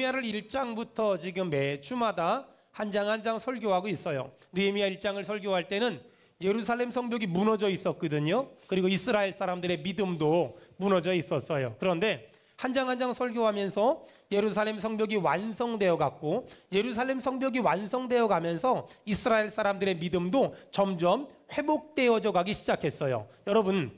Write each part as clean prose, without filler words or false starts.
느헤미야를 1장부터 지금 매 주마다 한 장 한 장 설교하고 있어요. 느헤미야 1장을 설교할 때는 예루살렘 성벽이 무너져 있었거든요. 그리고 이스라엘 사람들의 믿음도 무너져 있었어요. 그런데 한 장 한 장 설교하면서 예루살렘 성벽이 완성되어 갔고, 예루살렘 성벽이 완성되어 가면서 이스라엘 사람들의 믿음도 점점 회복되어져 가기 시작했어요. 여러분,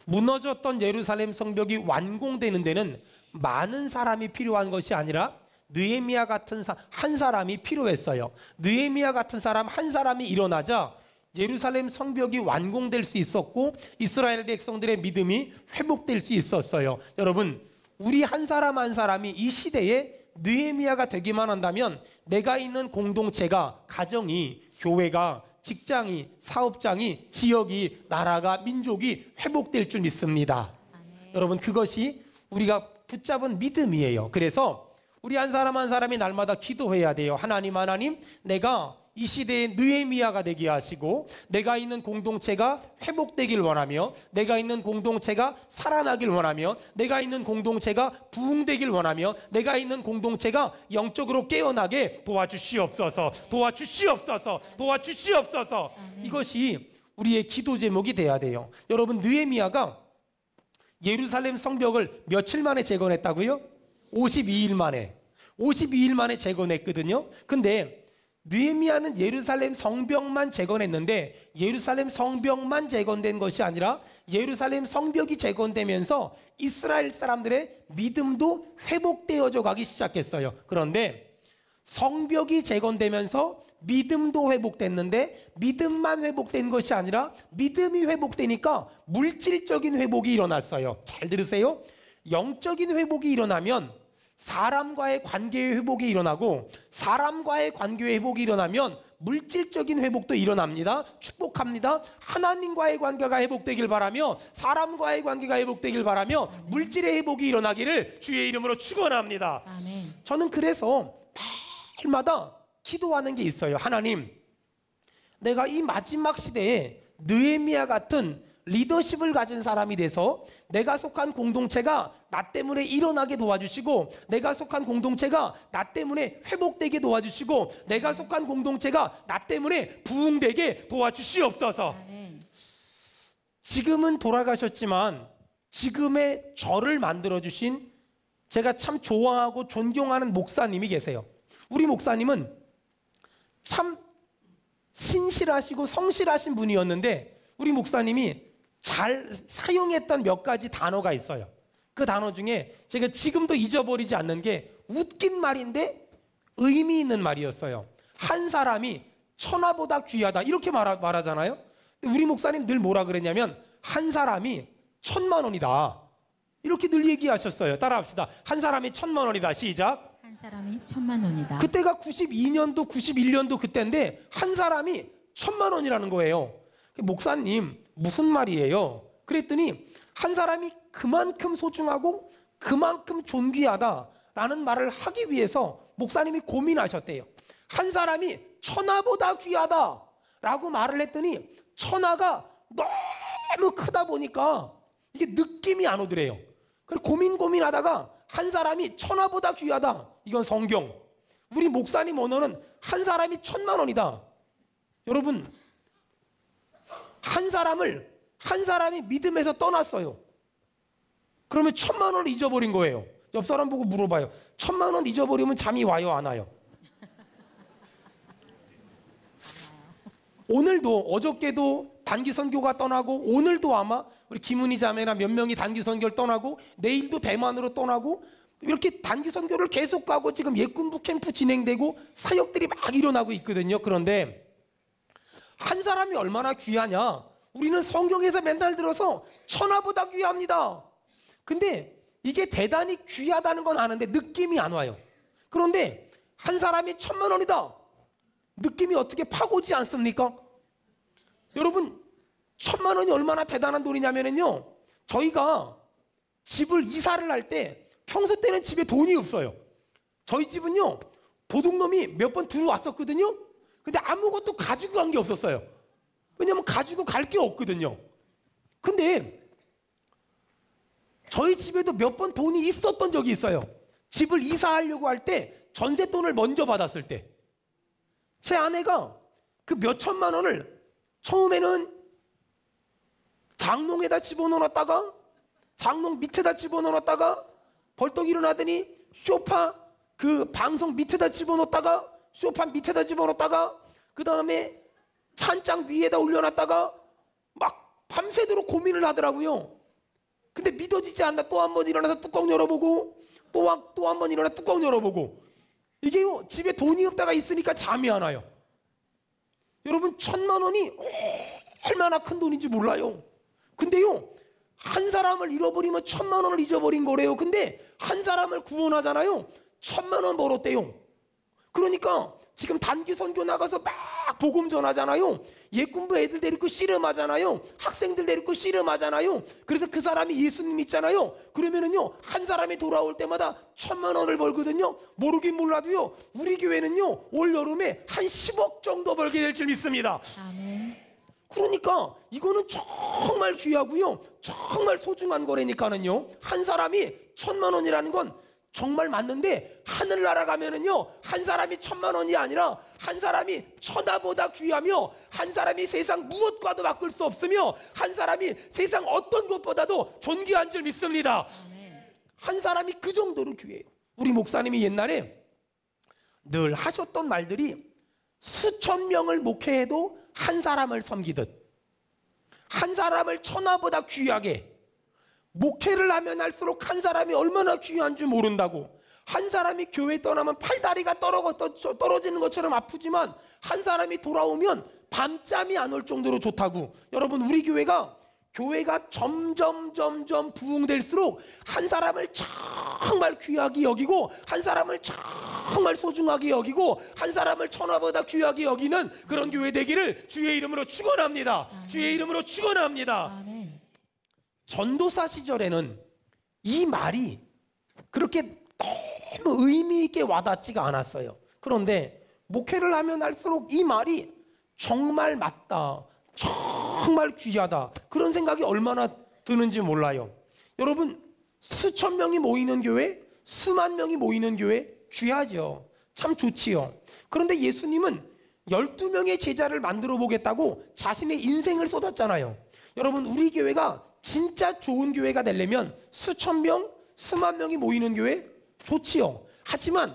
무너졌던 예루살렘 성벽이 완공되는 데는 많은 사람이 필요한 것이 아니라 느헤미야 같은 한 사람이 필요했어요. 느헤미야 같은 사람 한 사람이 일어나자 예루살렘 성벽이 완공될 수 있었고, 이스라엘 백성들의 믿음이 회복될 수 있었어요. 여러분, 우리 한 사람 한 사람이 이 시대에 느헤미야가 되기만 한다면 내가 있는 공동체가, 가정이, 교회가, 직장이, 사업장이, 지역이, 나라가, 민족이 회복될 줄 믿습니다. 여러분, 그것이 우리가 붙잡은 믿음이에요. 그래서 우리 한 사람 한 사람이 날마다 기도해야 돼요. 하나님, 내가 이 시대의 느헤미야가 되게 하시고, 내가 있는 공동체가 회복되길 원하며, 내가 있는 공동체가 살아나길 원하며, 내가 있는 공동체가 부흥되길 원하며, 내가 있는 공동체가 영적으로 깨어나게 도와주시옵소서. 이것이 우리의 기도 제목이 돼야 돼요. 여러분, 느헤미야가 예루살렘 성벽을 며칠 만에 재건했다고요? 52일 만에 재건했거든요. 근데 느헤미야는 예루살렘 성벽만 재건했는데, 예루살렘 성벽만 재건된 것이 아니라 예루살렘 성벽이 재건되면서 이스라엘 사람들의 믿음도 회복되어져 가기 시작했어요. 그런데 성벽이 재건되면서 믿음도 회복됐는데, 믿음만 회복된 것이 아니라 믿음이 회복되니까 물질적인 회복이 일어났어요. 잘 들으세요. 영적인 회복이 일어나면 사람과의 관계의 회복이 일어나고, 사람과의 관계의 회복이 일어나면 물질적인 회복도 일어납니다. 축복합니다. 하나님과의 관계가 회복되길 바라며, 사람과의 관계가 회복되길 바라며, 물질의 회복이 일어나기를 주의 이름으로 축원합니다. 아멘. 저는 그래서 매일마다 기도하는 게 있어요. 하나님, 내가 이 마지막 시대에 느헤미야 같은 리더십을 가진 사람이 돼서 내가 속한 공동체가 나 때문에 일어나게 도와주시고, 내가 속한 공동체가 나 때문에 회복되게 도와주시고, 내가 속한 공동체가 나 때문에 부흥되게 도와주시옵소서. 지금은 돌아가셨지만 지금의 저를 만들어주신, 제가 참 좋아하고 존경하는 목사님이 계세요. 우리 목사님은 참 신실하시고 성실하신 분이었는데, 우리 목사님이 잘 사용했던 몇 가지 단어가 있어요. 그 단어 중에 제가 지금도 잊어버리지 않는 게 웃긴 말인데 의미 있는 말이었어요. 한 사람이 천하보다 귀하다, 이렇게 말하잖아요. 근데 우리 목사님 늘 뭐라 그랬냐면, 한 사람이 1,000만 원이다, 이렇게 늘 얘기하셨어요. 따라합시다. 한 사람이 1,000만 원이다. 시작. 한 사람이 1,000만 원이다. 그때가 92년도 91년도 그때인데 한 사람이 1,000만 원이라는 거예요. 목사님, 무슨 말이에요? 그랬더니 한 사람이 그만큼 소중하고 그만큼 존귀하다라는 말을 하기 위해서 목사님이 고민하셨대요. 한 사람이 천하보다 귀하다라고 말을 했더니 천하가 너무 크다 보니까 이게 느낌이 안 오더래요. 그래서 고민하다가 한 사람이 천하보다 귀하다, 이건 성경. 우리 목사님 언어는 한 사람이 1,000만 원이다. 여러분, 한 사람이 믿음에서 떠났어요. 그러면 1,000만 원을 잊어버린 거예요. 옆 사람 보고 물어봐요. 1,000만 원 잊어버리면 잠이 와요, 안 와요? 오늘도, 어저께도 단기 선교가 떠나고, 오늘도 아마 우리 김은희 자매나 몇 명이 단기 선교를 떠나고, 내일도 대만으로 떠나고, 이렇게 단기 선교를 계속 가고 지금 예군부 캠프 진행되고 사역들이 막 일어나고 있거든요. 그런데 한 사람이 얼마나 귀하냐? 우리는 성경에서 맨날 들어서 천하보다 귀합니다. 근데 이게 대단히 귀하다는 건 아는데 느낌이 안 와요. 그런데 한 사람이 1,000만 원이다. 느낌이 어떻게 파고지 않습니까? 여러분, 1,000만 원이 얼마나 대단한 돈이냐면요, 저희가 집을 이사를 할 때 평소 때는 집에 돈이 없어요. 저희 집은요, 도둑놈이 몇 번 들어왔었거든요. 근데 아무것도 가지고 간 게 없었어요. 왜냐면 가지고 갈 게 없거든요. 근데 저희 집에도 몇 번 돈이 있었던 적이 있어요. 집을 이사하려고 할 때 전세돈을 먼저 받았을 때 제 아내가 그 몇천만 원을 처음에는 장롱에다 집어넣었다가 장롱 밑에다 집어넣었다가 벌떡 일어나더니 소파 그 방석 밑에다 집어넣었다가 소파 밑에다 집어넣었다가 그 다음에 찬장 위에다 올려놨다가 막 밤새도록 고민을 하더라고요. 근데 믿어지지 않나 또 한 번 일어나서 뚜껑 열어보고 또 한 번 일어나 뚜껑 열어보고 이게요 집에 돈이 없다가 있으니까 잠이 안 와요. 여러분 1,000만 원이 얼마나 큰 돈인지 몰라요. 근데요 한 사람을 잃어버리면 1,000만 원을 잊어버린 거래요. 근데 한 사람을 구원하잖아요. 1,000만 원 벌었대요. 그러니까 지금 단기 선교 나가서 막 복음 전하잖아요. 예꾼부 애들 데리고 씨름하잖아요. 학생들 데리고 씨름하잖아요. 그래서 그 사람이 예수님 있잖아요. 그러면은요 한 사람이 돌아올 때마다 1,000만 원을 벌거든요. 모르긴 몰라도요 우리 교회는요 올 여름에 한 10억 정도 벌게 될 줄 믿습니다. 아멘. 그러니까 이거는 정말 귀하고요 정말 소중한 거라니까는요. 한 사람이 1,000만 원이라는 건 정말 맞는데 하늘나라 가면은요 한 사람이 1,000만 원이 아니라 한 사람이 천하보다 귀하며 한 사람이 세상 무엇과도 바꿀 수 없으며 한 사람이 세상 어떤 것보다도 존귀한 줄 믿습니다. 한 사람이 그 정도로 귀해요. 우리 목사님이 옛날에 늘 하셨던 말들이 수천 명을 목회해도 한 사람을 섬기듯 한 사람을 천하보다 귀하게 목회를 하면 할수록 한 사람이 얼마나 귀한 줄 모른다고. 한 사람이 교회 떠나면 팔다리가 떨어지는 것처럼 아프지만 한 사람이 돌아오면 밤잠이 안 올 정도로 좋다고. 여러분 우리 교회가 점점 부흥될수록 한 사람을 정말 귀하게 여기고 한 사람을 정말 소중하게 여기고 한 사람을 천하보다 귀하게 여기는 그런 교회 되기를 주의 이름으로 축원합니다. 주의 이름으로 축원합니다. 아멘. 전도사 시절에는 이 말이 그렇게 너무 의미 있게 와닿지가 않았어요. 그런데 목회를 하면 할수록 이 말이 정말 맞다, 정말 귀하다 그런 생각이 얼마나 드는지 몰라요. 여러분 수천 명이 모이는 교회, 수만 명이 모이는 교회 귀하죠. 참 좋지요. 그런데 예수님은 12명의 제자를 만들어 보겠다고 자신의 인생을 쏟았잖아요. 여러분 우리 교회가 진짜 좋은 교회가 되려면 수천 명, 수만 명이 모이는 교회 좋지요. 하지만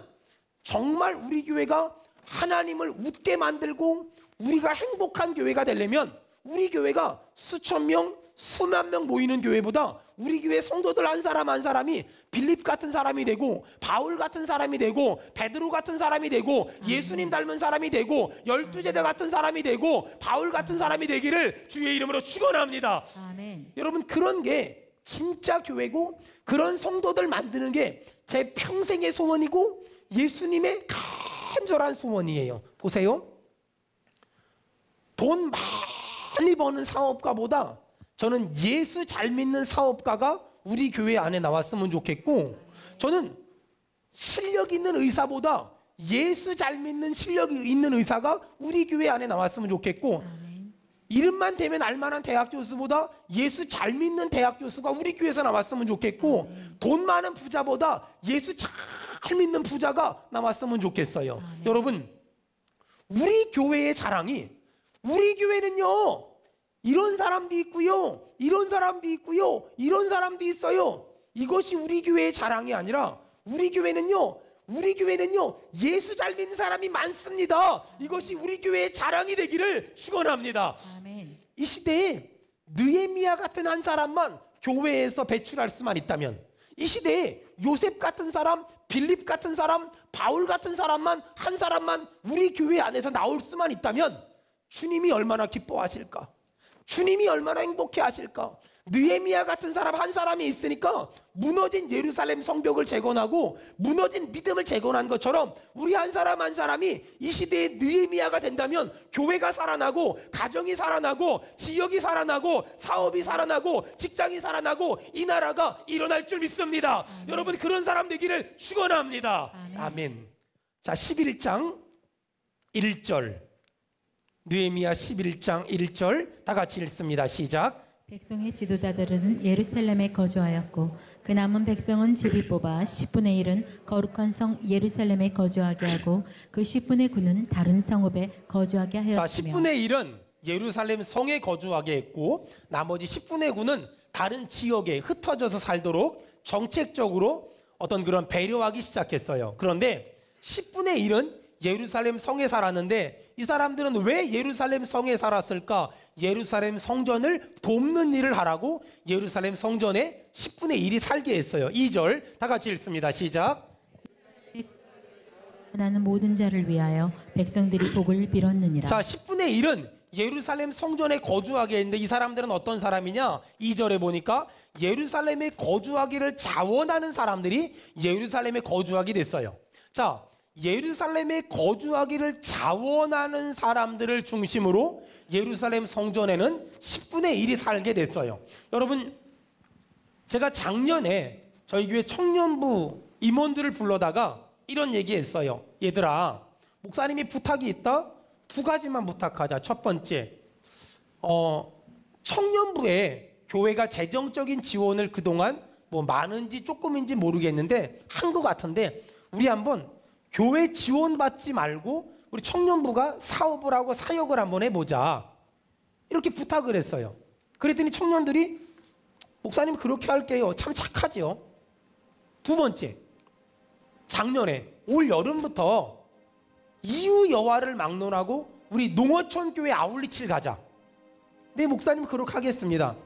정말 우리 교회가 하나님을 웃게 만들고 우리가 행복한 교회가 되려면 우리 교회가 수천 명, 수만 명 모이는 교회보다 우리 교회 성도들 한 사람 한 사람이 빌립 같은 사람이 되고 바울 같은 사람이 되고 베드로 같은 사람이 되고 예수님 닮은 사람이 되고 12제자 같은 사람이 되고 바울 같은 사람이 되기를 주의 이름으로 축원합니다. 아멘. 여러분 그런 게 진짜 교회고 그런 성도들 만드는 게 제 평생의 소원이고 예수님의 간절한 소원이에요. 보세요. 돈 많이 버는 사업가보다 저는 예수 잘 믿는 사업가가 우리 교회 안에 나왔으면 좋겠고, 저는 실력 있는 의사보다 예수 잘 믿는 실력이 있는 의사가 우리 교회 안에 나왔으면 좋겠고, 이름만 되면 알만한 대학 교수보다 예수 잘 믿는 대학 교수가 우리 교회에서 나왔으면 좋겠고, 돈 많은 부자보다 예수 잘 믿는 부자가 나왔으면 좋겠어요. 여러분 우리 교회의 자랑이, 우리 교회는요 이런 사람도 있고요, 이런 사람도 있고요, 이런 사람도 있어요. 이것이 우리 교회의 자랑이 아니라 우리 교회는요 예수 잘 믿는 사람이 많습니다. 이것이 우리 교회의 자랑이 되기를 축원합니다. 아멘. 이 시대에 느헤미야 같은 한 사람만 교회에서 배출할 수만 있다면, 이 시대에 요셉 같은 사람, 빌립 같은 사람, 바울 같은 사람만 한 사람만 우리 교회 안에서 나올 수만 있다면 주님이 얼마나 기뻐하실까? 주님이 얼마나 행복해 하실까? 느헤미야 같은 사람 한 사람이 있으니까 무너진 예루살렘 성벽을 재건하고 무너진 믿음을 재건한 것처럼 우리 한 사람 한 사람이 이 시대의 느헤미야가 된다면 교회가 살아나고 가정이 살아나고 지역이 살아나고 사업이 살아나고 직장이 살아나고 이 나라가 일어날 줄 믿습니다. 아멘. 여러분 그런 사람 되기를 축원합니다. 아멘. 아멘. 자 11장 1절, 느헤미야 11장 1절 다 같이 읽습니다. 시작. 백성의 지도자들은 예루살렘에 거주하였고 그 남은 백성은 제비 뽑아 10분의 1은 거룩한 성 예루살렘에 거주하게 하고 그 10분의 9는 다른 성읍에 거주하게 하였으며. 자, 10분의 1은 예루살렘 성에 거주하게 했고 나머지 10분의 9는 다른 지역에 흩어져서 살도록 정책적으로 어떤 그런 배려하기 시작했어요. 그런데 10분의 1은 예루살렘 성에 살았는데 이 사람들은 왜 예루살렘 성에 살았을까? 예루살렘 성전을 돕는 일을 하라고 예루살렘 성전에 10분의 1이 살게 했어요. 2절 다 같이 읽습니다. 시작. 나는 모든 자를 위하여 백성들이 복을 빌었느니라. 자, 10분의 1은 예루살렘 성전에 거주하게 했는데 이 사람들은 어떤 사람이냐? 2절에 보니까 예루살렘에 거주하기를 자원하는 사람들이 예루살렘에 거주하게 됐어요. 자, 예루살렘에 거주하기를 자원하는 사람들을 중심으로 예루살렘 성전에는 10분의 1이 살게 됐어요. 여러분, 제가 작년에 저희 교회 청년부 임원들을 불러다가 이런 얘기했어요. 얘들아, 목사님이 부탁이 있다? 2가지만 부탁하자. 첫 번째, 청년부에 교회가 재정적인 지원을 그동안 뭐 많은지 조금인지 모르겠는데 한 것 같은데 우리 한번 교회 지원받지 말고 우리 청년부가 사업을 하고 사역을 한번 해보자. 이렇게 부탁을 했어요. 그랬더니 청년들이 목사님 그렇게 할게요. 참 착하죠. 2번째, 작년에 올 여름부터 이유 여와를 막론하고 우리 농어촌 교회 아울리치를 가자. 네, 목사님 그렇게 하겠습니다.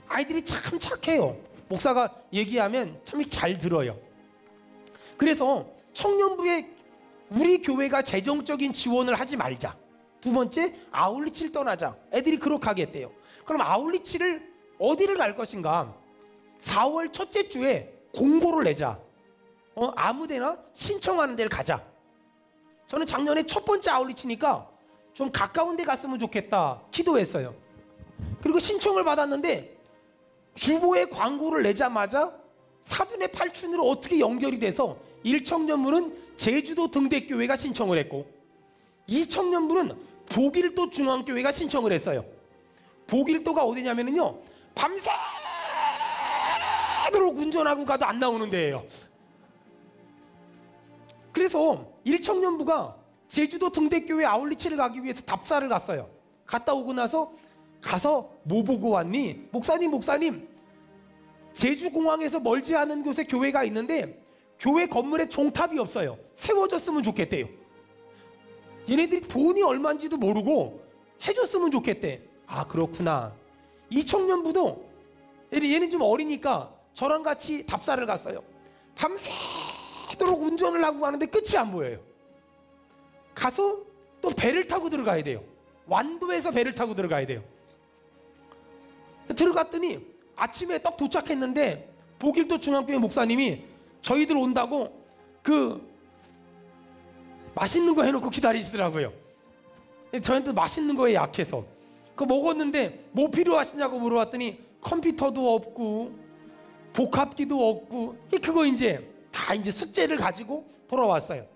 아이들이 참 착해요. 목사가 얘기하면 참 잘 들어요. 그래서 청년부에 우리 교회가 재정적인 지원을 하지 말자. 2번째, 아울리치를 떠나자. 애들이 그렇게 하겠대요. 그럼 아울리치를 어디를 갈 것인가? 4월 첫째 주에 공고를 내자. 아무데나 신청하는 데를 가자. 저는 작년에 첫 번째 아울리치니까 좀 가까운 데 갔으면 좋겠다 기도했어요. 그리고 신청을 받았는데 주보에 광고를 내자마자 사둔의 팔춘으로 어떻게 연결이 돼서 1청년부는 제주도 등대교회가 신청을 했고 2청년부는 보길도 중앙교회가 신청을 했어요. 보길도가 어디냐면요, 밤새도록 운전하고 가도 안 나오는 데예요. 그래서 1청년부가 제주도 등대교회 아울리치를 가기 위해서 답사를 갔어요. 갔다 오고 나서 가서 뭐 보고 왔니? 목사님 제주공항에서 멀지 않은 곳에 교회가 있는데 교회 건물에 종탑이 없어요. 세워졌으면 좋겠대요. 얘네들이 돈이 얼마인지도 모르고 해줬으면 좋겠대. 아, 그렇구나. 2청년부도 얘는 좀 어리니까 저랑 같이 답사를 갔어요. 밤새도록 운전을 하고 가는데 끝이 안 보여요. 가서 또 배를 타고 들어가야 돼요. 완도에서 배를 타고 들어가야 돼요. 들어갔더니 아침에 딱 도착했는데 보길도 중앙교회 목사님이 저희들 온다고 맛있는 거 해놓고 기다리시더라고요. 저한테 맛있는 거에 약해서 그거 먹었는데 뭐 필요하시냐고 물어봤더니 컴퓨터도 없고 복합기도 없고 그거 이제 다 이제 숙제를 가지고 돌아왔어요.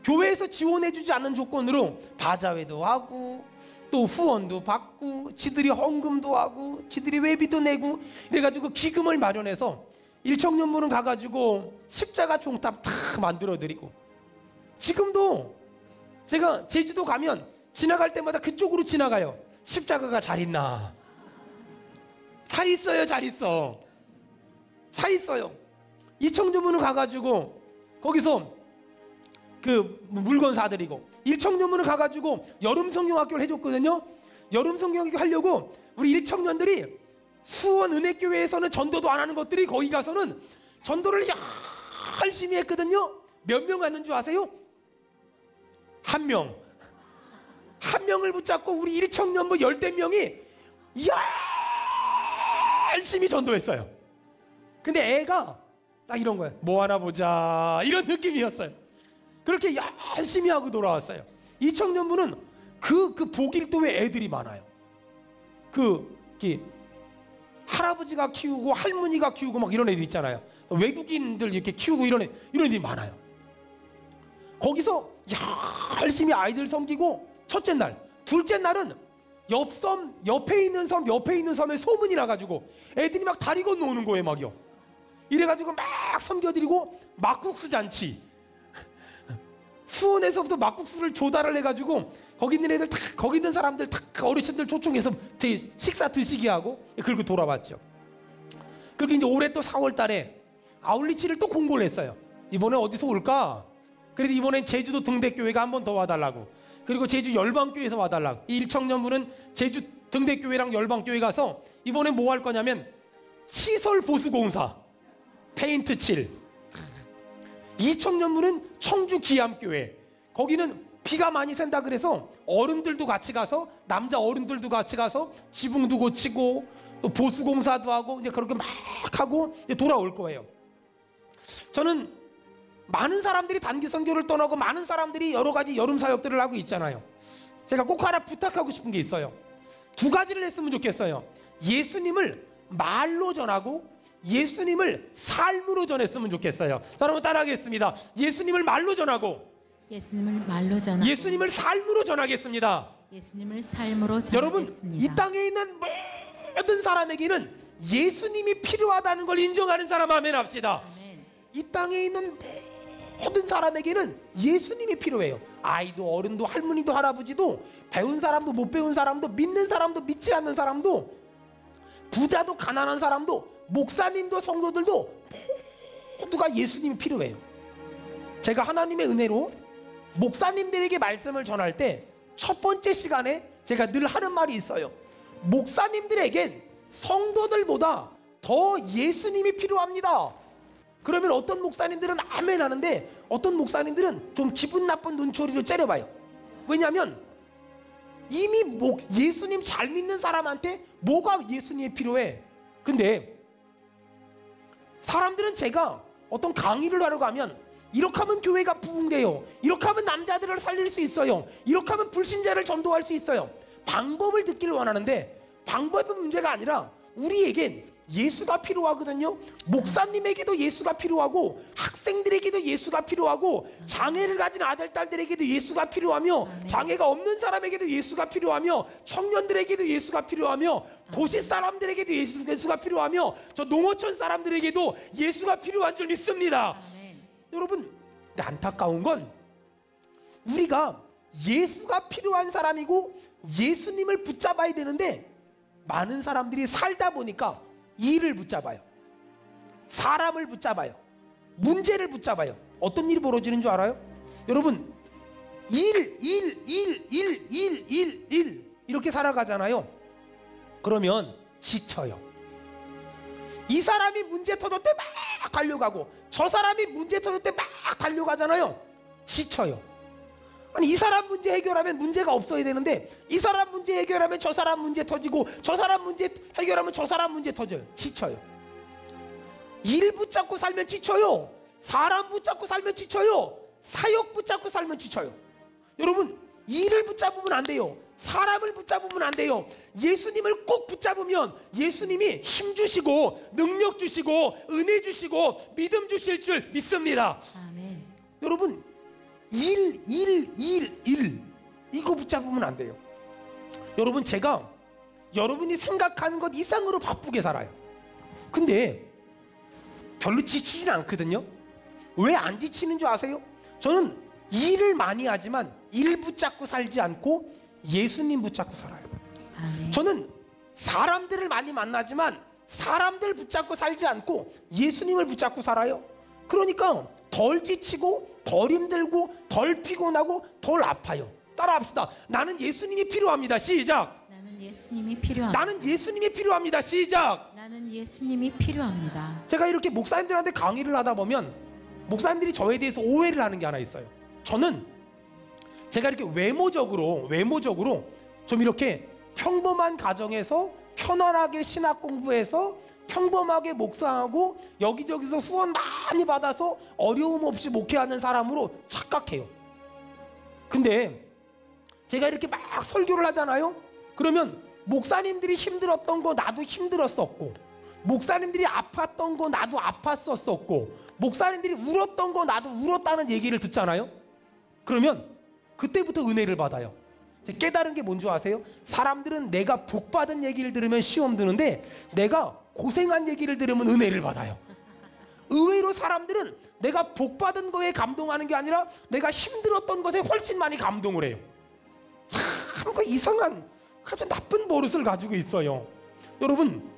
교회에서 지원해주지 않는 조건으로 바자회도 하고 또 후원도 받고 지들이 헌금도 하고 지들이 외비도 내고 이래가지고 기금을 마련해서 1청년부는 가가지고 십자가 종탑 다 만들어드리고 지금도 제가 제주도 가면 지나갈 때마다 그쪽으로 지나가요. 십자가가 잘 있나? 잘 있어요. 잘 있어. 잘 있어요. 2청년부는 가가지고 거기서 그 물건 사드리고 1청년부는 가가지고 여름 성경학교를 해줬거든요. 여름 성경학교 하려고 우리 1청년들이 수원 은혜교회에서는 전도도 안 하는 것들이 거기 가서는 전도를 열심히 했거든요. 몇 명 갔는 줄 아세요? 한 명. 한 명을 붙잡고 우리 1청년부 10대명이 열심히 전도했어요. 근데 애가 딱 이런 거예요. 뭐 하나 보자 이런 느낌이었어요. 그렇게 열심히 하고 돌아왔어요. 2청년부는 그 보길도에 애들이 많아요. 할아버지가 키우고 할머니가 키우고 막 이런 애들 있잖아요. 외국인들 이렇게 키우고 이런 애들이 많아요. 거기서 열심히 아이들 섬기고 첫째 날, 둘째 날은 옆에 있는 섬에 소문이 나가지고 애들이 막 다리 건너오는 거예요, 막요. 이래가지고 막 섬겨드리고 막국수 잔치. 수원에서부터 막국수를 조달을 해가지고 거기 있는 애들 다, 거기 있는 사람들 다 어르신들 초청해서 식사 드시게 하고 그리고 돌아왔죠. 그리고 이제 올해 또 4월 달에 아울리치를 또 공고를 했어요. 이번에 어디서 올까? 그래도 이번엔 제주도 등대교회가 한 번 더 와달라고. 그리고 제주 열방교회에서 와달라고. 이 1청년부는 제주 등대교회랑 열방교회 가서 이번에 뭐 할 거냐면 시설 보수공사, 페인트 칠. 2청년부는 청주 기암교회. 거기는 비가 많이 샌다 그래서 어른들도 같이 가서, 남자 어른들도 같이 가서 지붕도 고치고 또 보수공사도 하고 이제 그렇게 막 하고 이제 돌아올 거예요. 저는 많은 사람들이 단기 선교를 떠나고 많은 사람들이 여러 가지 여름 사역들을 하고 있잖아요. 제가 꼭 하나 부탁하고 싶은 게 있어요. 2가지를 했으면 좋겠어요. 예수님을 말로 전하고 예수님을 삶으로 전했으면 좋겠어요. 여러분 따라하겠습니다. 예수님을 말로 전하고 예수님을 말로 전하고 예수님을 삶으로 전하겠습니다. 예수님을 삶으로 여러분, 전하겠습니다. 이 땅에 있는 모든 사람에게는 예수님이 필요하다는 걸 인정하는 사람 아멘 합시다. 아멘. 이 땅에 있는 모든 사람에게는 예수님이 필요해요. 아이도 어른도 할머니도 할아버지도 배운 사람도 못 배운 사람도 믿는 사람도 믿지 않는 사람도 부자도 가난한 사람도 목사님도 성도들도 모두가 예수님이 필요해요. 제가 하나님의 은혜로 목사님들에게 말씀을 전할 때 첫 번째 시간에 제가 늘 하는 말이 있어요. 목사님들에겐 성도들보다 더 예수님이 필요합니다. 그러면 어떤 목사님들은 아멘 하는데 어떤 목사님들은 좀 기분 나쁜 눈초리로 째려봐요. 왜냐하면 이미 예수님 잘 믿는 사람한테 뭐가 예수님이 필요해? 근데 사람들은 제가 어떤 강의를 하러 가면 이렇게 하면 교회가 부흥돼요. 이렇게 하면 남자들을 살릴 수 있어요. 이렇게 하면 불신자를 전도할 수 있어요. 방법을 듣기를 원하는데 방법은 문제가 아니라 우리에겐 예수가 필요하거든요. 목사님에게도 예수가 필요하고 학생들에게도 예수가 필요하고 장애를 가진 아들, 딸들에게도 예수가 필요하며 장애가 없는 사람에게도 예수가 필요하며 청년들에게도 예수가 필요하며 도시 사람들에게도 예수가 필요하며 저 농어촌 사람들에게도 예수가 필요한 줄 믿습니다. 여러분, 안타까운 건 우리가 예수가 필요한 사람이고 예수님을 붙잡아야 되는데 많은 사람들이 살다 보니까 일을 붙잡아요. 사람을 붙잡아요. 문제를 붙잡아요. 어떤 일이 벌어지는 줄 알아요? 여러분, 일 이렇게 살아가잖아요. 그러면 지쳐요. 이 사람이 문제 터질 때 막 달려가고 저 사람이 문제 터질 때 막 달려가잖아요. 지쳐요. 아니 이 사람 문제 해결하면 문제가 없어야 되는데 이 사람 문제 해결하면 저 사람 문제 터지고 저 사람 문제 해결하면 저 사람 문제 터져요. 지쳐요. 일 붙잡고 살면 지쳐요. 사람 붙잡고 살면 지쳐요. 사역 붙잡고 살면 지쳐요. 여러분, 일을 붙잡으면 안 돼요. 사람을 붙잡으면 안 돼요. 예수님을 꼭 붙잡으면 예수님이 힘 주시고 능력 주시고 은혜 주시고 믿음 주실 줄 믿습니다. 아멘. 여러분, 일 이거 붙잡으면 안 돼요. 여러분, 제가 여러분이 생각하는 것 이상으로 바쁘게 살아요. 근데 별로 지치진 않거든요. 왜 안 지치는 줄 아세요? 저는 일을 많이 하지만 일 붙잡고 살지 않고 예수님 붙잡고 살아요. 아멘. 저는 사람들을 많이 만나지만 사람들 붙잡고 살지 않고 예수님을 붙잡고 살아요. 그러니까 덜 지치고 덜 힘들고 덜 피곤하고 덜 아파요. 따라합시다. 나는 예수님이 필요합니다. 시작. 나는 예수님이 필요합니다. 나는 예수님이 필요합니다. 시작. 나는 예수님이 필요합니다. 제가 이렇게 목사님들한테 강의를 하다 보면 목사님들이 저에 대해서 오해를 하는 게 하나 있어요. 저는 제가 이렇게 외모적으로 좀 이렇게 평범한 가정에서 편안하게 신학 공부해서 평범하게 목사하고 여기저기서 후원 많이 받아서 어려움 없이 목회하는 사람으로 착각해요. 근데 제가 이렇게 막 설교를 하잖아요. 그러면 목사님들이 힘들었던 거 나도 힘들었었고, 목사님들이 아팠던 거 나도 아팠었었고, 목사님들이 울었던 거 나도 울었다는 얘기를 듣잖아요. 그러면 그때부터 은혜를 받아요. 깨달은 게 뭔지 아세요? 사람들은 내가 복받은 얘기를 들으면 시험 드는데 내가 고생한 얘기를 들으면 은혜를 받아요. 의외로 사람들은 내가 복받은 거에 감동하는 게 아니라 내가 힘들었던 것에 훨씬 많이 감동을 해요. 참 그 이상한 아주 나쁜 버릇을 가지고 있어요. 여러분,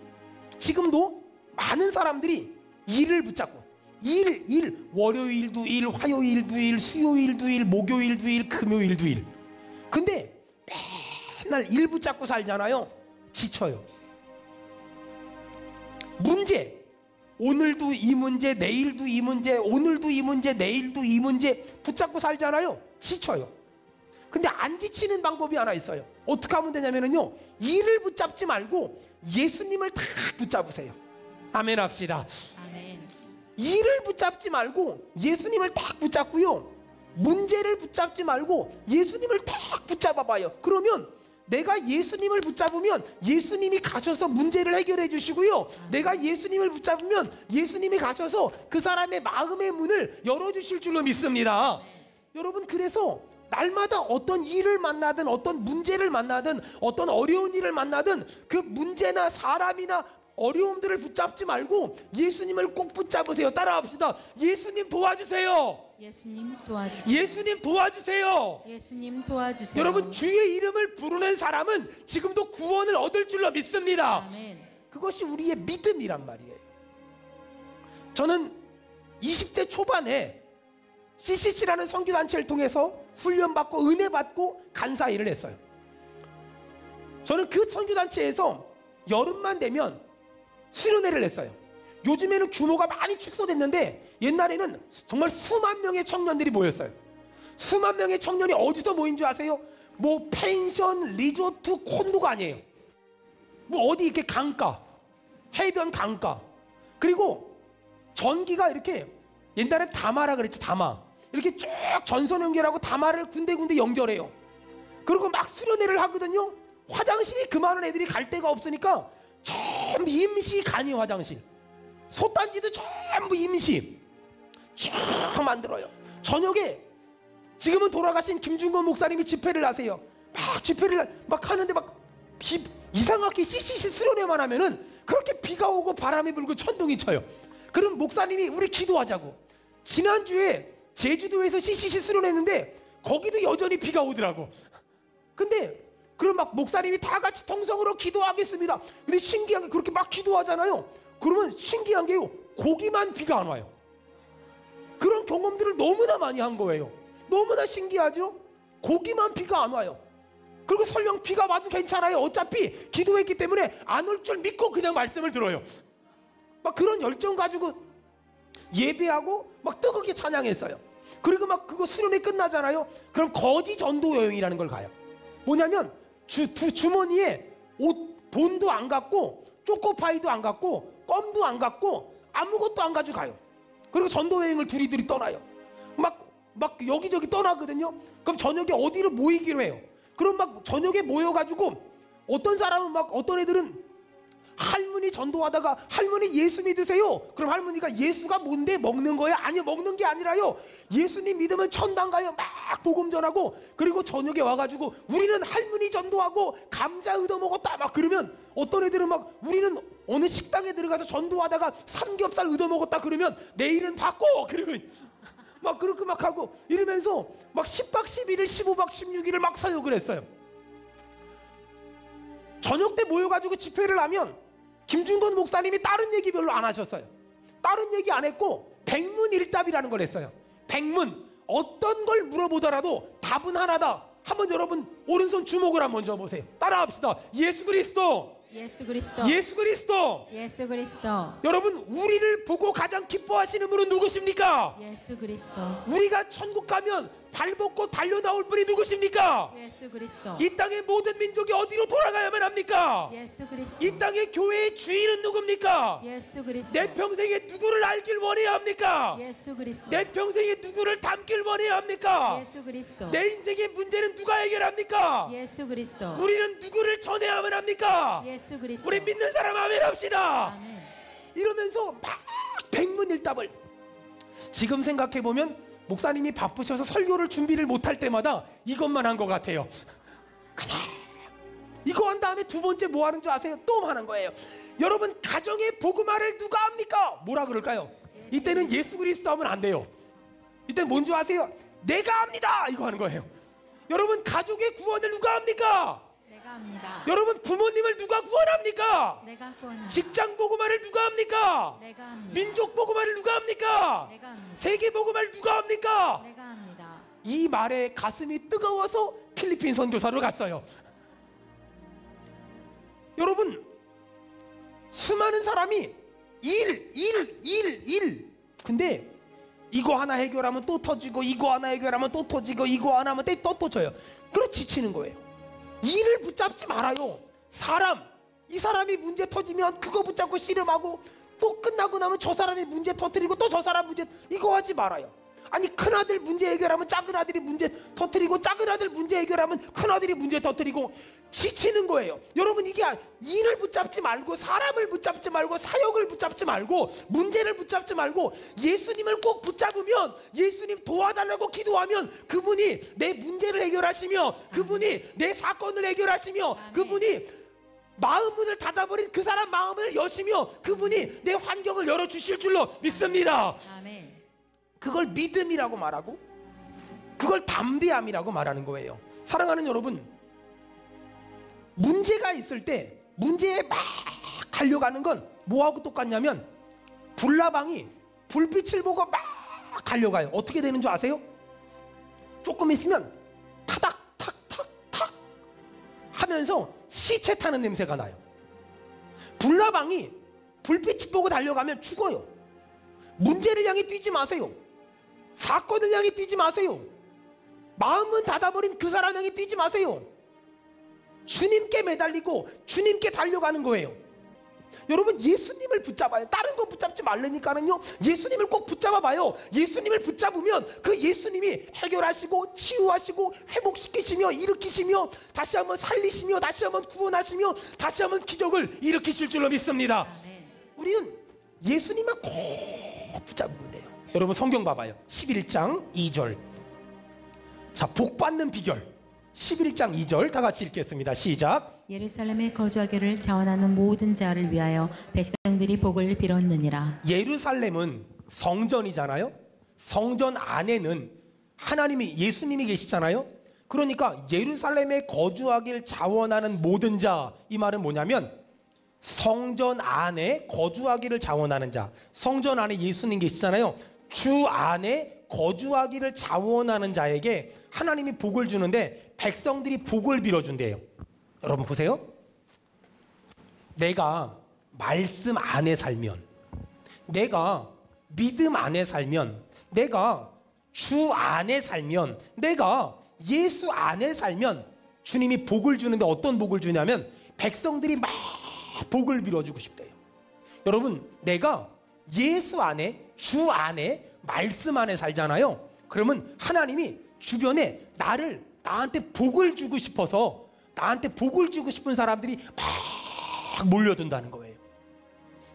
지금도 많은 사람들이 일을 붙잡고 일, 월요일도 일, 화요일도 일, 수요일도 일, 목요일도 일, 금요일도 일. 근데 맨날 일 붙잡고 살잖아요. 지쳐요. 문제, 오늘도 이 문제, 내일도 이 문제, 오늘도 이 문제, 내일도 이 문제 붙잡고 살잖아요. 지쳐요. 근데 안 지치는 방법이 하나 있어요. 어떻게 하면 되냐면요, 일을 붙잡지 말고 예수님을 다 붙잡으세요. 아멘 합시다. 아멘. 일을 붙잡지 말고 예수님을 딱 붙잡고요, 문제를 붙잡지 말고 예수님을 딱 붙잡아 봐요. 그러면 내가 예수님을 붙잡으면 예수님이 가셔서 문제를 해결해 주시고요, 내가 예수님을 붙잡으면 예수님이 가셔서 그 사람의 마음의 문을 열어주실 줄로 믿습니다. 여러분, 그래서 날마다 어떤 일을 만나든 어떤 문제를 만나든 어떤 어려운 일을 만나든 그 문제나 사람이나 어려움들을 붙잡지 말고 예수님을 꼭 붙잡으세요. 따라합시다. 예수님 도와주세요. 예수님 도와주세요. 예수님 도와주세요. 예수님 도와주세요. 여러분, 주의 이름을 부르는 사람은 지금도 구원을 얻을 줄로 믿습니다. 아멘. 그것이 우리의 믿음이란 말이에요. 저는 20대 초반에 CCC라는 선교단체를 통해서 훈련받고 은혜받고 간사 일을 했어요. 저는 그 선교단체에서 여름만 되면 수련회를 했어요. 요즘에는 규모가 많이 축소됐는데 옛날에는 정말 수만 명의 청년들이 모였어요. 수만 명의 청년이 어디서 모인 줄 아세요? 뭐 펜션, 리조트, 콘도가 아니에요. 뭐 어디 이렇게 강가, 해변 강가. 그리고 전기가 이렇게, 옛날에 다마라 그랬죠. 다마. 이렇게 쭉 전선 연결하고 다마를 군데군데 연결해요. 그리고 막 수련회를 하거든요. 화장실이 그 많은 애들이 갈 데가 없으니까 전부 임시 간이 화장실, 솥단지도 전부 임시 쭉 만들어요. 저녁에 지금은 돌아가신 김중건 목사님이 집회를 하세요. 막 집회를 막 하는데 막 이상하게 CCC 수련회만 하면은 그렇게 비가 오고 바람이 불고 천둥이 쳐요. 그럼 목사님이 우리 기도하자고. 지난주에 제주도에서 CCC 수련했는데 거기도 여전히 비가 오더라고. 근데 그럼 막 목사님이 다 같이 통성으로 기도하겠습니다. 근데 신기한 게 그렇게 막 기도하잖아요. 그러면 신기한 게요, 거기만 비가 안 와요. 그런 경험들을 너무나 많이 한 거예요. 너무나 신기하죠? 거기만 비가 안 와요. 그리고 설령 비가 와도 괜찮아요. 어차피 기도했기 때문에 안 올 줄 믿고 그냥 말씀을 들어요. 막 그런 열정 가지고 예배하고 막 뜨겁게 찬양했어요. 그리고 막 그거 수련회 끝나잖아요. 그럼 거지 전도 여행이라는 걸 가요. 뭐냐면 두 주머니에 돈도 안 갖고 초코파이도 안 갖고 껌도 안 갖고 아무것도 안 가지고 가요. 그리고 전도 여행을 둘이 떠나요. 막 여기저기 떠나거든요. 그럼 저녁에 어디로 모이기로 해요. 그럼 막 저녁에 모여가지고 어떤 사람은 막, 어떤 애들은 할머니 전도하다가 할머니 예수 믿으세요. 그럼 할머니가 예수가 뭔데 먹는 거야? 아니요, 먹는 게 아니라요, 예수님 믿으면 천당 가요. 막 복음 전하고, 그리고 저녁에 와가지고 우리는 할머니 전도하고 감자 얻어 먹었다 막 그러면, 어떤 애들은 막 우리는 어느 식당에 들어가서 전도하다가 삼겹살 얻어 먹었다 그러면 내일은 받고, 그리고 막 그렇게 막 하고 이러면서 막 10박 11일 15박 16일을 막 사역을 했어요. 저녁 때 모여가지고 집회를 하면 김중건 목사님이 다른 얘기 별로 안 하셨어요. 다른 얘기 안 했고 백문일답이라는 걸 했어요. 백문, 어떤 걸 물어보더라도 답은 하나다. 한번 여러분 오른손 주목을 한번 줘보세요. 따라합시다. 예수 그리스도. 예수 그리스도. 예수 그리스도. 예수 그리스도. 여러분, 우리를 보고 가장 기뻐하시는 분은 누구십니까? 예수 그리스도. 우리가 천국 가면 발벗고 달려 나올 분이 누구십니까? 예수 그리스도. 이 땅의 모든 민족이 어디로 돌아가야만 합니까? 예수 그리스도. 이 땅의 교회의 주인은 누굽니까? 예수 그리스도. 내 평생에 누구를 알길 원해야 합니까? 예수 그리스도. 내 평생에 누구를 닮길 원해야 합니까? 예수 그리스도. 내 인생의 문제는 누가 해결합니까? 예수 그리스도. 우리는 누구를 전해야만 합니까? 예수 그리스도. 우리 믿는 사람 아멘 합시다. 아멘. 이러면서 막 백문일답을. 지금 생각해보면 목사님이 바쁘셔서 설교를 준비를 못할 때마다 이것만 한 것 같아요. 그냥 이거 한 다음에 두 번째 뭐 하는 줄 아세요? 또 하는 거예요. 여러분, 가정의 복음화를 누가 합니까? 뭐라 그럴까요? 이때는 예수 그리스도 하면 안 돼요. 이때는 뭔지 아세요? 내가 합니다, 이거 하는 거예요. 여러분, 가족의 구원을 누가 합니까? 내가 합니다. 여러분, 부모님을 누가 구원합니까? 내가 구원합니다. 직장 복음화를 누가 합니까? 내가 합니다. 민족 복음화를 누가 합니까? 내가 합니다. 세계 복음화를 누가 합니까? 내가 합니다. 이 말에 가슴이 뜨거워서 필리핀 선교사로 갔어요. 여러분, 수많은 사람이 일. 근데 이거 하나 해결하면 또 터지고, 이거 하나 해결하면 또 터지고, 이거 하나 하면 또 터져요. 그래 지치는 거예요. 일을 붙잡지 말아요. 이 사람이 문제 터지면 그거 붙잡고 씨름하고, 또 끝나고 나면 저 사람이 문제 터뜨리고 또 저 사람 문제, 이거 하지 말아요. 아니, 큰아들 문제 해결하면 작은 아들이 문제 터뜨리고, 작은 아들 문제 해결하면 큰아들이 문제 터뜨리고, 지치는 거예요. 여러분, 이게 일을 붙잡지 말고, 사람을 붙잡지 말고, 사역을 붙잡지 말고, 문제를 붙잡지 말고, 예수님을 꼭 붙잡으면, 예수님 도와달라고 기도하면 그분이 내 문제를 해결하시며, 그분이 내 사건을 해결하시며, 그분이 마음 문을 닫아버린 그 사람 마음을 여시며, 그분이 내 환경을 열어주실 줄로 믿습니다. 아멘. 그걸 믿음이라고 말하고, 그걸 담대함이라고 말하는 거예요. 사랑하는 여러분, 문제가 있을 때 문제에 막 달려가는 건 뭐하고 똑같냐면, 불나방이 불빛을 보고 막 달려가요. 어떻게 되는 줄 아세요? 조금 있으면 타닥탁탁탁 하면서 시체 타는 냄새가 나요. 불나방이 불빛 보고 달려가면 죽어요. 문제를 향해 뛰지 마세요. 사건을 향해 뛰지 마세요. 마음은 닫아버린 그 사람 향해 뛰지 마세요. 주님께 매달리고 주님께 달려가는 거예요. 여러분, 예수님을 붙잡아요. 다른 거 붙잡지 말라니까는요. 예수님을 꼭 붙잡아봐요. 예수님을 붙잡으면 그 예수님이 해결하시고 치유하시고 회복시키시며 일으키시며 다시 한번 살리시며 다시 한번 구원하시며 다시 한번 기적을 일으키실 줄로 믿습니다. 아멘. 우리는 예수님만 꼭 붙잡으면 돼요. 여러분, 성경 봐봐요. 11장 2절. 자, 복 받는 비결. 11장 2절 다 같이 읽겠습니다. 시작. 예루살렘에 거주하기를 자원하는 모든 자를 위하여 백성들이 복을 빌었느니라. 예루살렘은 성전이잖아요. 성전 안에는 하나님이, 예수님이 계시잖아요. 그러니까 예루살렘에 거주하길 자원하는 모든 자, 이 말은 뭐냐면 성전 안에 거주하기를 자원하는 자. 성전 안에 예수님 계시잖아요. 주 안에 거주하기를 자원하는 자에게 하나님이 복을 주는데, 백성들이 복을 빌어준대요. 여러분 보세요. 내가 말씀 안에 살면, 내가 믿음 안에 살면, 내가 주 안에 살면, 내가 예수 안에 살면 주님이 복을 주는데, 어떤 복을 주냐면 백성들이 막 복을 빌어주고 싶대요. 여러분, 내가 예수 안에, 주 안에, 말씀 안에 살잖아요. 그러면 하나님이 주변에 나한테 복을 주고 싶어서, 나한테 복을 주고 싶은 사람들이 막 몰려든다는 거예요.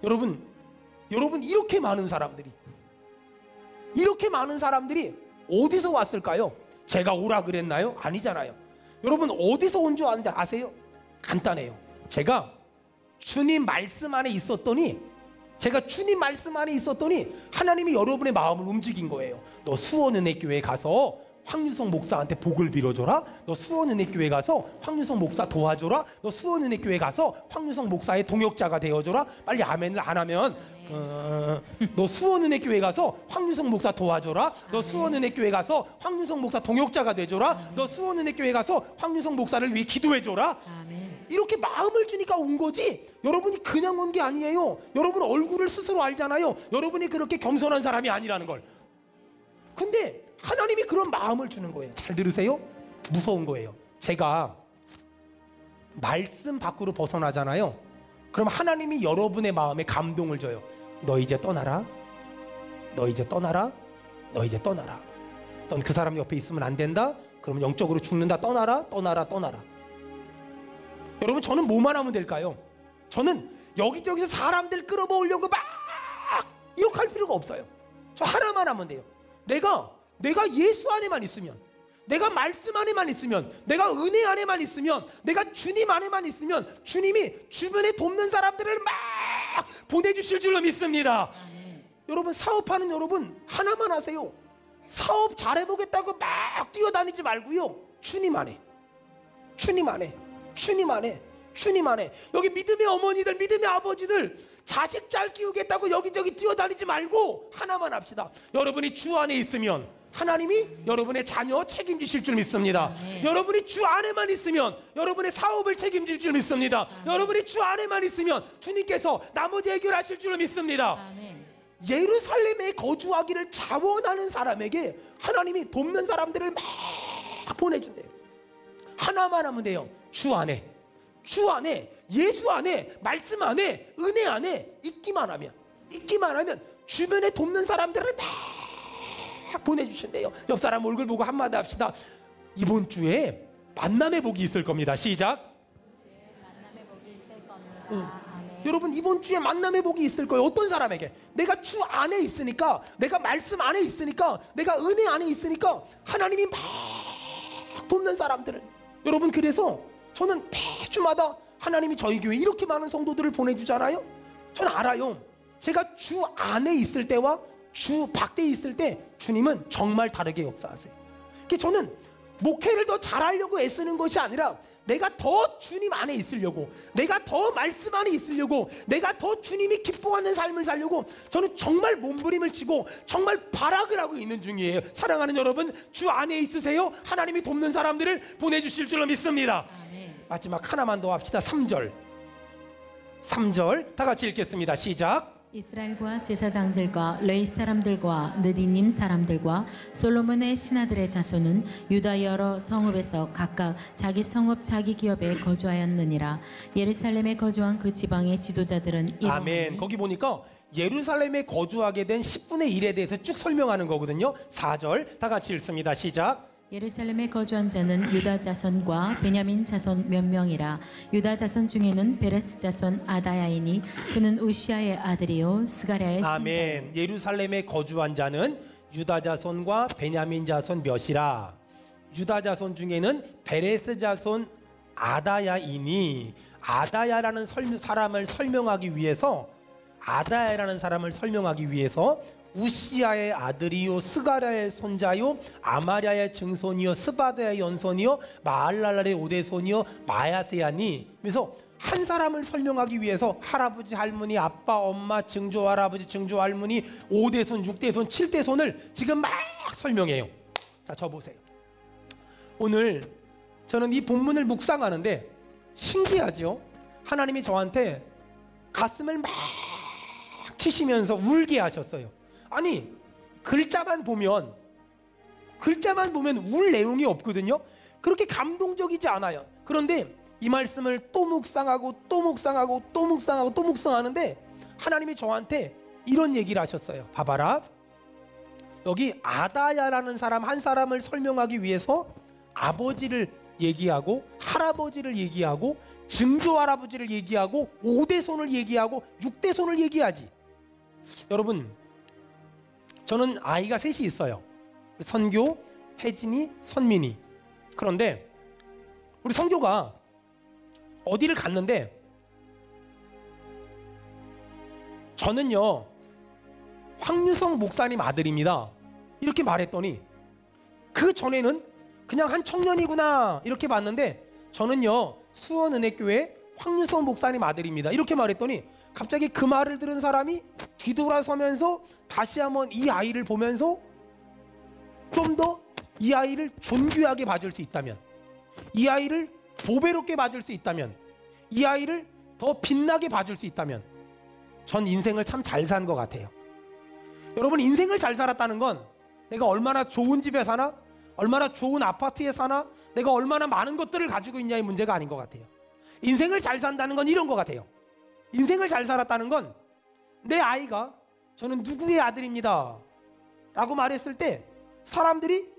여러분, 이렇게 많은 사람들이 어디서 왔을까요? 제가 오라 그랬나요? 아니잖아요. 여러분, 어디서 온 줄 아세요? 간단해요. 제가 주님 말씀 안에 있었더니 하나님이 여러분의 마음을 움직인 거예요. 너 수원은혜교회 가서 황유성 목사한테 복을 빌어줘라. 너 수원은혜교회 가서 황유성 목사 도와줘라. 너 수원은혜교회 가서 황유성 목사의 동역자가 되어줘라. 빨리 아멘을 안 하면 너 수원은혜교회 가서 황유성 목사 도와줘라. 너 수원은혜교회 가서 황유성 목사 동역자가 되줘라. 너 수원은혜교회 가서 황유성 목사를 위해 기도해줘라. 아멘. 이렇게 마음을 주니까 온 거지, 여러분이 그냥 온 게 아니에요. 여러분 얼굴을 스스로 알잖아요. 여러분이 그렇게 겸손한 사람이 아니라는 걸. 근데 하나님이 그런 마음을 주는 거예요. 잘 들으세요. 무서운 거예요. 제가 말씀 밖으로 벗어나잖아요. 그럼 하나님이 여러분의 마음에 감동을 줘요. 너 이제 떠나라. 너 이제 떠나라. 너 이제 떠나라. 넌 그 사람 옆에 있으면 안 된다. 그러면 영적으로 죽는다. 떠나라. 떠나라. 여러분, 저는 뭐만 하면 될까요? 저는 여기저기서 사람들 끌어모으려고 막 이렇게 할 필요가 없어요. 저 하나만 하면 돼요. 내가 예수 안에만 있으면, 내가 말씀 안에만 있으면, 내가 은혜 안에만 있으면, 내가 주님 안에만 있으면 주님이 주변에 돕는 사람들을 막 보내주실 줄로 믿습니다. 여러분, 사업하는 여러분 하나만 하세요. 사업 잘해보겠다고 막 뛰어다니지 말고요. 주님 안에, 주님 안에, 주님 안에, 주님 안에. 여기 믿음의 어머니들, 믿음의 아버지들, 자식 잘 키우겠다고 여기저기 뛰어다니지 말고 하나만 합시다. 여러분이 주 안에 있으면 하나님이 여러분의 자녀 책임지실 줄 믿습니다. 여러분이 주 안에만 있으면 여러분의 사업을 책임질 줄 믿습니다. 여러분이 주 안에만 있으면 주님께서 나머지 해결하실 줄 믿습니다. 예루살렘에 거주하기를 자원하는 사람에게 하나님이 돕는 사람들을 막 보내준대요. 하나만 하면 돼요. 주 안에, 주 안에, 예수 안에, 말씀 안에, 은혜 안에 있기만 하면 주변에 돕는 사람들을 막 보내주신대요. 옆 사람 얼굴 보고 한마디 합시다. 이번 주에 만남의 복이 있을 겁니다. 시작. 만남의 복이 있을 겁니다. 여러분, 이번 주에 만남의 복이 있을 거예요. 어떤 사람에게? 내가 주 안에 있으니까, 내가 말씀 안에 있으니까, 내가 은혜 안에 있으니까 하나님이 막 돕는 사람들을. 여러분, 그래서 저는 매주마다 하나님이 저희 교회에 이렇게 많은 성도들을 보내주잖아요. 저는 알아요. 제가 주 안에 있을 때와 주 밖에 있을 때 주님은 정말 다르게 역사하세요. 저는 목회를 더 잘하려고 애쓰는 것이 아니라 내가 더 주님 안에 있으려고, 내가 더 말씀 안에 있으려고, 내가 더 주님이 기뻐하는 삶을 살려고 저는 정말 몸부림을 치고 정말 발악을 하고 있는 중이에요. 사랑하는 여러분, 주 안에 있으세요? 하나님이 돕는 사람들을 보내주실 줄로 믿습니다. 마지막 하나만 더 합시다. 3절 다 같이 읽겠습니다. 시작. 이스라엘과 제사장들과 레위 사람들과 느디님 사람들과 솔로몬의 신하들의 자손은 유다 여러 성읍에서 각각 자기 성읍 자기 기업에 거주하였느니라. 예루살렘에 거주한 그 지방의 지도자들은 아멘. 거기 보니까 예루살렘에 거주하게 된 10분의 1에 대해서 쭉 설명하는 거거든요. 4절 다 같이 읽습니다. 시작. 예루살렘에 거주한 자는 유다 자손과 베냐민 자손 몇 명이라. 유다 자손 중에는 베레스 자손 아다야이니 그는 우시아의 아들이요 스가랴의 손자요. 아멘. 예루살렘에 거주한 자는 유다 자손과 베냐민 자손 몇이라. 유다 자손 중에는 베레스 자손 아다야이니. 아다야라는 사람을 설명하기 위해서, 아다야라는 사람을 설명하기 위해서 우시아의 아들이요 스가랴의 손자요 아마랴의 증손이요 스바다의 연손이요 마알랄랄의 오대손이요 마야세야니. 그래서 한 사람을 설명하기 위해서 할아버지, 할머니, 아빠, 엄마, 증조 할아버지, 증조 할머니, 5대손, 6대손, 7대손을 지금 막 설명해요. 자, 저 보세요. 오늘 저는 이 본문을 묵상하는데 신기하죠? 하나님이 저한테 가슴을 막 치시면서 울게 하셨어요. 아니, 글자만 보면 울 내용이 없거든요. 그렇게 감동적이지 않아요. 그런데 이 말씀을 또 묵상하고 또 묵상하고 또 묵상하고 또 묵상하는데 하나님이 저한테 이런 얘기를 하셨어요. 봐봐라. 여기 아다야라는 사람 한 사람을 설명하기 위해서 아버지를 얘기하고 할아버지를 얘기하고 증조 할아버지를 얘기하고 5대손을 얘기하고 6대손을 얘기하지. 여러분, 저는 아이가 셋이 있어요. 선교, 혜진이, 선민이. 그런데 우리 선교가 어디를 갔는데 저는요 황유성 목사님 아들입니다 이렇게 말했더니 그 전에는 그냥 한 청년이구나 이렇게 봤는데 저는요 수원은혜교회 황유성 목사님 아들입니다 이렇게 말했더니 갑자기 그 말을 들은 사람이 뒤돌아서면서 다시 한번 이 아이를 보면서 좀 더 이 아이를 존귀하게 봐줄 수 있다면, 이 아이를 보배롭게 봐줄 수 있다면, 이 아이를 더 빛나게 봐줄 수 있다면 전 인생을 참 잘 산 것 같아요. 여러분, 인생을 잘 살았다는 건 내가 얼마나 좋은 집에 사나, 얼마나 좋은 아파트에 사나, 내가 얼마나 많은 것들을 가지고 있냐의 문제가 아닌 것 같아요. 인생을 잘 산다는 건 이런 것 같아요. 인생을 잘 살았다는 건 내 아이가 저는 누구의 아들입니다 라고 말했을 때 사람들이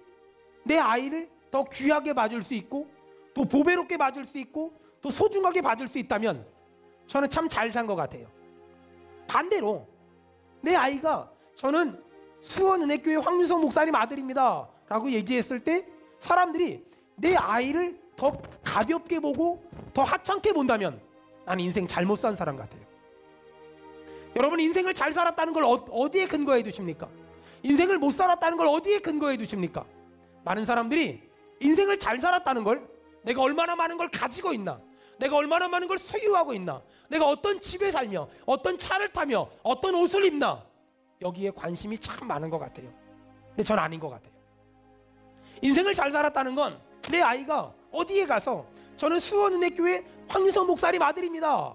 내 아이를 더 귀하게 봐줄 수 있고 또 보배롭게 봐줄 수 있고 또 소중하게 봐줄 수 있다면 저는 참 잘 산 것 같아요. 반대로 내 아이가 저는 수원은혜교회 황유성 목사님 아들입니다 라고 얘기했을 때 사람들이 내 아이를 더 가볍게 보고 더 하찮게 본다면 나는 인생 잘못 산 사람 같아요. 여러분, 인생을 잘 살았다는 걸 어디에 근거해 두십니까? 인생을 못 살았다는 걸 어디에 근거해 두십니까? 많은 사람들이 인생을 잘 살았다는 걸, 내가 얼마나 많은 걸 가지고 있나, 내가 얼마나 많은 걸 소유하고 있나, 내가 어떤 집에 살며 어떤 차를 타며 어떤 옷을 입나, 여기에 관심이 참 많은 것 같아요. 근데 전 아닌 것 같아요. 인생을 잘 살았다는 건 내 아이가 어디에 가서 저는 수원은혜교회 황유성 목사님 아들입니다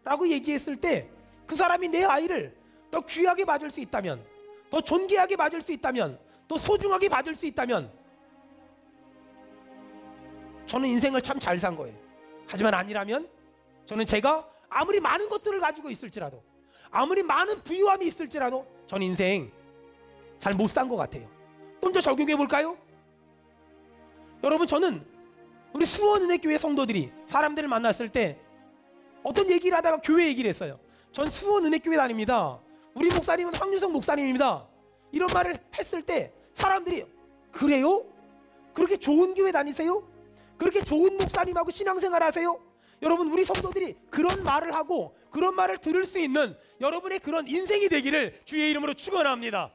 라고 얘기했을 때 그 사람이 내 아이를 더 귀하게 봐줄 수 있다면, 더 존귀하게 봐줄 수 있다면, 더 소중하게 봐줄 수 있다면 저는 인생을 참 잘 산 거예요. 하지만 아니라면 저는 제가 아무리 많은 것들을 가지고 있을지라도, 아무리 많은 부유함이 있을지라도 저는 인생 잘 못 산 것 같아요. 좀 더 적용해 볼까요? 여러분, 저는 우리 수원은혜교회 성도들이 사람들을 만났을 때 어떤 얘기를 하다가 교회 얘기를 했어요. 전 수원은혜교회 다닙니다. 우리 목사님은 황유성 목사님입니다. 이런 말을 했을 때 사람들이 그래요? 그렇게 좋은 교회 다니세요? 그렇게 좋은 목사님하고 신앙생활 하세요? 여러분, 우리 성도들이 그런 말을 하고 그런 말을 들을 수 있는 여러분의 그런 인생이 되기를 주의 이름으로 축원합니다.